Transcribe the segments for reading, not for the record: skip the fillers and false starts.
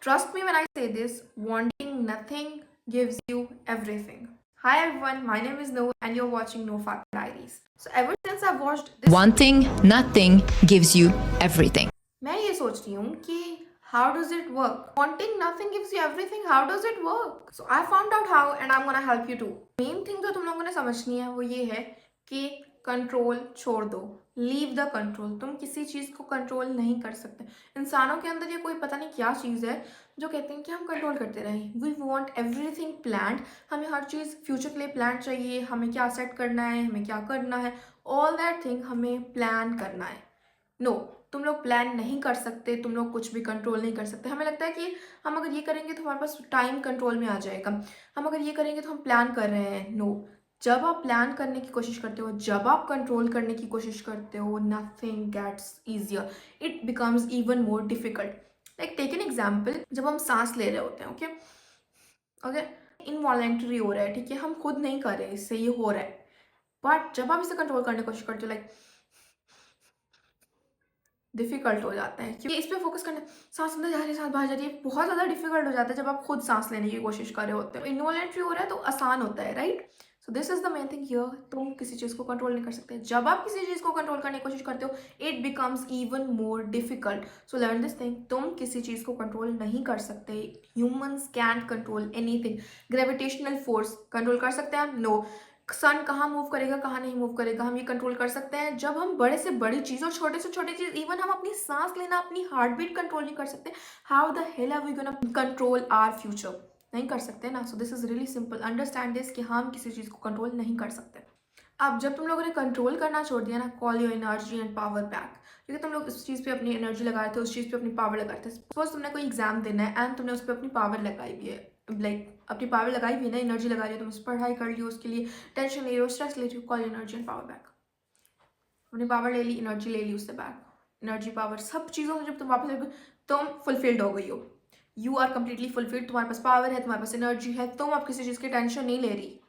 Trust me when I say this, wanting nothing gives you everything. Hi everyone, my name is Noor and you're watching No Fat Diaries. So ever since I've watched this Wanting nothing gives you everything. मैं ये सोच रही हूँ कि how does it work? Wanting nothing gives you everything, how does it work? So I found out how and I'm gonna help you too. Main thing जो तुम लोगों ने समझनी है वो ये है कि कंट्रोल छोड़ दो, लीव द कंट्रोल। तुम किसी चीज़ को कंट्रोल नहीं कर सकते। इंसानों के अंदर ये कोई पता नहीं क्या चीज़ है जो कहते हैं कि हम कंट्रोल करते रहें। वी वॉन्ट एवरीथिंग प्लान्ड, हमें हर चीज़ फ्यूचर के लिए प्लान चाहिए, हमें क्या सेट करना है, हमें क्या करना है, ऑल दैट थिंग हमें प्लान करना है। नो तुम लोग प्लान नहीं कर सकते, तुम लोग कुछ भी कंट्रोल नहीं कर सकते। हमें लगता है कि हम अगर ये करेंगे तो हमारे पास टाइम कंट्रोल में आ जाएगा, हम अगर ये करेंगे तो हम प्लान कर रहे हैं। नो, जब आप प्लान करने की कोशिश करते हो, जब आप कंट्रोल करने की कोशिश करते हो, nothing gets easier, it becomes even more difficult. Like take an example, जब हम सांस ले रहे होते हैं, ओके ओके, इनवॉलेंट्री हो रहा है, ठीक है, हम खुद नहीं कर रहे, इससे ये हो रहा है, बट जब आप इसे कंट्रोल करने की कोशिश करते हो, लाइक डिफिकल्ट हो जाता है क्योंकि इस पे फोकस करना, सांस अंदर जा रही है सांस बाहर जा रही है, बहुत ज़्यादा डिफिकल्ट हो जाता है जब आप खुद सांस लेने की कोशिश कर रहे होते हो। इनवॉलेंट्री हो रहा है तो आसान होता है, right? So this is the main thing here, तुम किसी चीज़ को कंट्रोल नहीं कर सकते। जब आप किसी चीज़ को कंट्रोल करने की कोशिश करते हो, it becomes even more difficult. So learn this thing, तुम किसी चीज़ को कंट्रोल नहीं कर सकते। Humans can't control anything. Gravitational force control कर सकते हैं? नो। सन कहाँ मूव करेगा, कहाँ नहीं मूव करेगा, हम ये कंट्रोल कर सकते हैं। जब हम बड़े से बड़ी चीज़ और छोटे से छोटी चीज़, इवन हम अपनी सांस लेना, अपनी हार्ट बीट कंट्रोल नहीं कर सकते, how the hell are we gonna control our future? नहीं कर सकते ना। So this is really simple, understand this कि हम किसी चीज़ को कंट्रोल नहीं कर सकते। अब जब तुम लोगों ने कंट्रोल करना छोड़ दिया ना, call your energy and power back, क्योंकि तुम लोग उस चीज़ पे अपनी एनर्जी लगा रहे थे, उस चीज़ पे अपनी पावर लगाए थे। सपोज तुमने कोई एग्जाम देना है एंड तुमने उस पर अपनी पावर लगाई हुई है, लाइक अपनी पावर लगाई हुई है ना, एनर्जी लगा रही हो, तुम उस पर पढ़ाई कर रही हो, उसके लिए टेंशन ले रही हो, स्ट्रेस ले रही हो, call energy and power back. अपनी पावर ले ली, एनर्जी ले ली, उससे बैक, एनर्जी पावर सब चीज़ों से जब तुम वापस ले, तुम फुलफिल्ड हो गई हो, यू आर कंप्लीटली फुलफिल्ड। तुम्हारे पास पावर है, तुम्हारे पास एनर्जी है, तुम अब किसी चीज़ की टेंशन नहीं ले रही।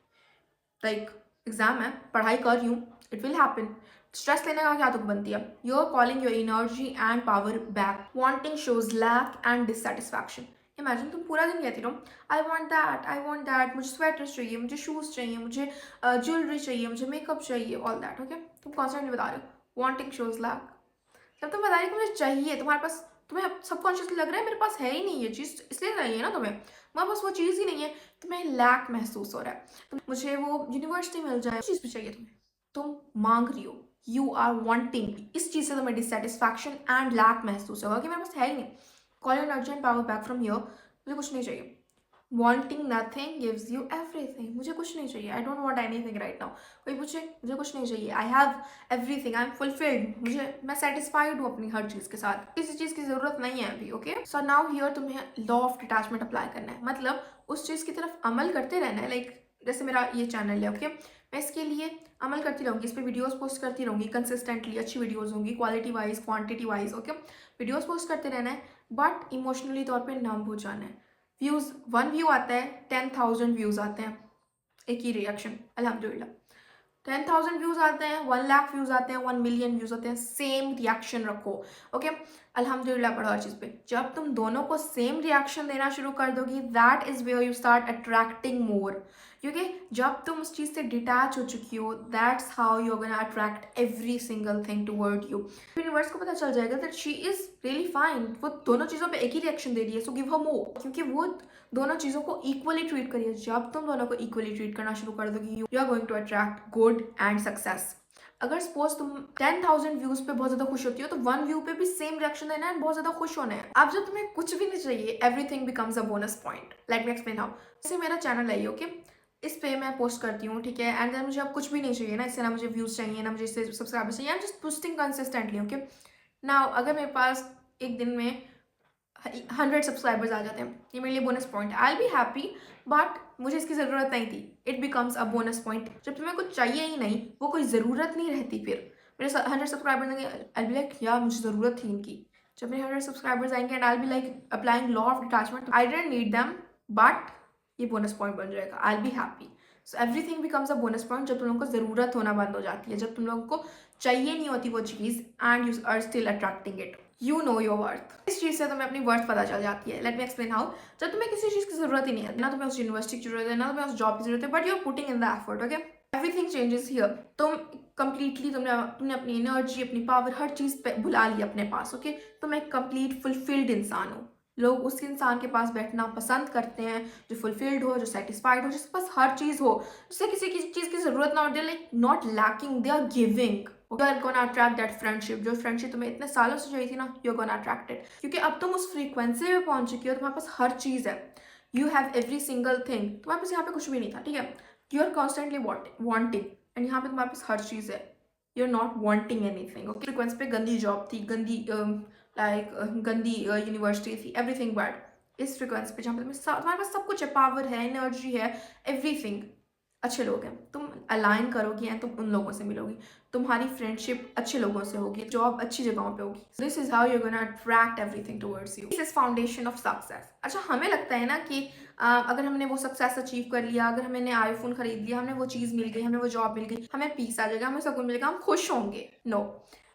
लाइक एग्जाम है, पढ़ाई कर रही हूँ, इट विल हैपन, स्ट्रेस लेने का क्या तुक बनती है? You are calling your energy and power back. Wanting shows lack and dissatisfaction. Imagine तुम पूरा दिन कहती रहो, आई वॉन्ट दैट, मुझे स्वेटर्स चाहिए, मुझे शूज़ चाहिए, मुझे ज्वेलरी चाहिए, मुझे मेकअप चाहिए, ऑल दैट, ओके? तुम कॉन्स्टेंटली बता रहे हो वांटिंग शोज लैक। जब तुम बता रही हो मुझे चाहिए, तुम्हारे पास, तुम्हें सबकॉन्शियसली लग रहा है मेरे पास है ही नहीं ये चीज़, इसलिए चाहिए ना तुम्हें, तुम्हारे पास वो चीज़ ही नहीं है, तुम्हें लैक महसूस हो रहा है, तो मुझे वो यूनिवर्सिटी मिल जाए, चीज़ भी चाहिए तुम्हें, तुम मांग रही हो, यू आर वांटिंग, इस चीज़ से तुम्हें डिससेटिस्फैक्शन एंड लैक महसूस होगा कि मेरे पास है ही नहीं। Call energy and power back from here, मुझे कुछ नहीं चाहिए। Wanting nothing gives you everything. मुझे कुछ नहीं चाहिए, I don't want anything right now. कोई पूछे, मुझे कुछ नहीं चाहिए, I have everything, I am fulfilled. मैं satisfied हूँ अपनी हर चीज़ के साथ, किसी चीज़ की ज़रूरत नहीं है अभी, ओके? सो नाउ हियर तुम्हें लॉ ऑफ डिटैचमेंट अप्लाई करना है, मतलब उस चीज़ की तरफ अमल करते रहना है। लाइक जैसे मेरा ये चैनल है, ओके, मैं इसके लिए अमल करती रहूँगी, इस पर वीडियोज़ पोस्ट करती रहूँगी कंसिस्टेंटली, अच्छी वीडियोज़ होंगी, quality wise quantity wise, okay? Videos post करते रहना है, बट इमोशनली तौर पर नम हो जाना है। व्यूज़, 1 व्यू आता है, 10,000 व्यूज़ आते हैं, एक ही रिएक्शन, अल्हम्दुलिल्लाह। 10,000 व्यूज़ आते हैं, 1 लाख व्यूज़ आते हैं, 1 मिलियन व्यूज़ आते हैं, सेम रिएक्शन रखो, ओके? अल्हम्दुलिल्लाह पढ़ो हर चीज़ पे। जब तुम दोनों को सेम रिएक्शन देना शुरू कर दोगी, that is where you start attracting more, क्योंकि जब तुम उस चीज़ से डिटैच हो चुकी हो, that's how you are gonna attract every single thing toward you. Universe को पता चल जाएगा that she is really fine, वो दोनों चीज़ों पे एक ही रिएक्शन दे रही है, सो गिव हर मोर, क्योंकि वो दोनों चीज़ों को इक्वली ट्रीट करिए। जब तुम दोनों को इक्वली ट्रीट करना शुरू कर दोगी, you are going to attract good and success. अगर सपोज तुम 10,000 व्यूज पे बहुत ज़्यादा खुश होती हो, तो 1 व्यू पे भी सेम रिएक्शन देना है, बहुत ज़्यादा खुश होना है। अब जब तुम्हें कुछ भी नहीं चाहिए, everything becomes a bonus point. Let me explain how. जैसे मेरा चैनल है, ओके, इस पे मैं पोस्ट करती हूँ, ठीक है, एंड देन मुझे अब कुछ भी नहीं चाहिए ना, इससे ना मुझे व्यूज़ चाहिए, ना मुझे इससे सब्सक्राइबर्स चाहिए, I am just posting consistently, okay? Now अगर मेरे पास एक दिन में 100 सब्सक्राइबर्स आ जाते हैं, ये मेरे लिए bonus point, I will be happy, but मुझे इसकी ज़रूरत नहीं थी, it becomes a bonus point. जब तुम्हें कुछ चाहिए ही नहीं, वो कोई ज़रूरत नहीं रहती, फिर मेरे 100 सब्सक्राइबर्स आएंगे, आई बी लाइक यार मुझे ज़रूरत थी इनकी। जब मेरे 100 सब्सक्राइबर्स आएंगे and I be like applying law of detachment, I don't need them, but ये बोनस पॉइंट बन जाएगा, I be happy. So everything becomes a bonus point जब तुम लोगों को ज़रूरत होना बंद हो जाती है, जब तुम लोगों को चाहिए नहीं होती वो चीज़ and you are still attracting it. You know your worth. इस चीज़ से तुम्हें अपनी वर्थ पता चल जाती है। Let me explain how. जब तुम्हें किसी चीज़ की जरूरत ही नहीं है, ना तुम्हें उस यूनिवर्सिटी की जरूरत है, ना तुम्हें उस जॉब की जरूरत है, but you are putting in the effort, okay, everything changes here. तुम कंप्लीटली तुमने अपनी एनर्जी, अपनी पावर, हर चीज़ पे भुला ली अपने पास, ओके। तुम एक कंप्लीट फुलफिल्ड इंसान हो। लोग उस इंसान के पास बैठना पसंद करते हैं जो फुलफिल्ड हो, जो सेटिस्फाइड हो, जिसके पास हर चीज़ हो, जिसे किसी की चीज़ की जरूरत ना हो, they like not lacking, they are giving. You are gonna attract that friendship. जो फ्रेंडशिप तुम्हें इतने सालों से चाहिए थी ना, you are gonna attract it, क्योंकि अब तुम उस फ्रीक्वेंसी पे पहुंच चुकी हो, तुम्हारे पास हर चीज़ है। You have every single thing. तुम्हारे पास यहाँ पे कुछ भी नहीं था, ठीक है। You are constantly wanting, and यहाँ पे तुम्हारे पास हर चीज़ है। You are not wanting anything, okay. Frequency पे गंदी जॉब थी, गंदी गंदी यूनिवर्सिटी थी, एवरीथिंग बैड। इस फ्रिक्वेंसी पे जहाँ पे तुम्हारे पास सब कुछ है, पावर है, एनर्जी है, एवरीथिंग, अच्छे लोग हैं, तुम अलाइन करोगी एंड तुम उन लोगों से मिलोगी, तुम्हारी फ्रेंडशिप अच्छे लोगों से होगी, जॉब अच्छी जगहों पे होगी। This is how you gonna attract everything towards you. This is foundation of success. अच्छा, हमें लगता है ना कि अगर हमने वो सक्सेस अचीव कर लिया, अगर हमने आईफोन खरीद लिया, हमें वो चीज़ मिल गई, हमें वो जॉब मिल गई, हमें पीस आ जाएगा, हमें सुकून मिलेगा, हम खुश होंगे। नो,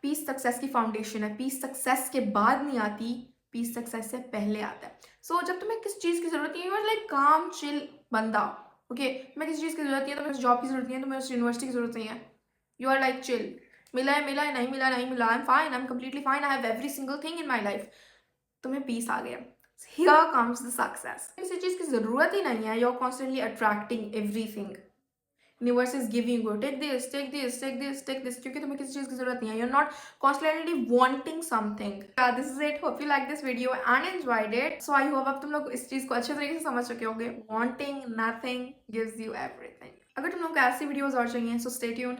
पीस सक्सेस की फाउंडेशन है। पीस सक्सेस के बाद नहीं आती, पीस सक्सेस से पहले आता है। सो जब तुम्हें किस चीज़ की जरूरत है, यू आर लाइक काम चिल बंदा, ओके। तुम्हें किसी चीज़ की जरूरत नहीं है, तुम्हें उस जॉब की जरूरत नहीं है, तुम्हें उस यूनिवर्सिटी की जरूरत नहीं है, यू आर लाइक चिल। मिला है मिला है, नहीं मिला नहीं मिला, I am fine, I am completely fine, I have every single thing in my life. तुम्हें पीस आ गया। Here comes the success. किसी चीज़ की जरूरत ही नहीं है, you are constantly attracting everything. Universe is giving you, take this take this take this take this, क्योंकि तुम्हें किसी चीज़ की जरूरत नहीं है। You are not constantly wanting something. This is it. Hope you like this video and enjoyed it. So I hope अब तुम लोग इस चीज़ को अच्छे तरीके से समझ चुके होंगे। Wanting nothing gives you everything. अगर तुम लोग को ऐसी वीडियोस और चाहिए, सो स्टे ट्यून्ड।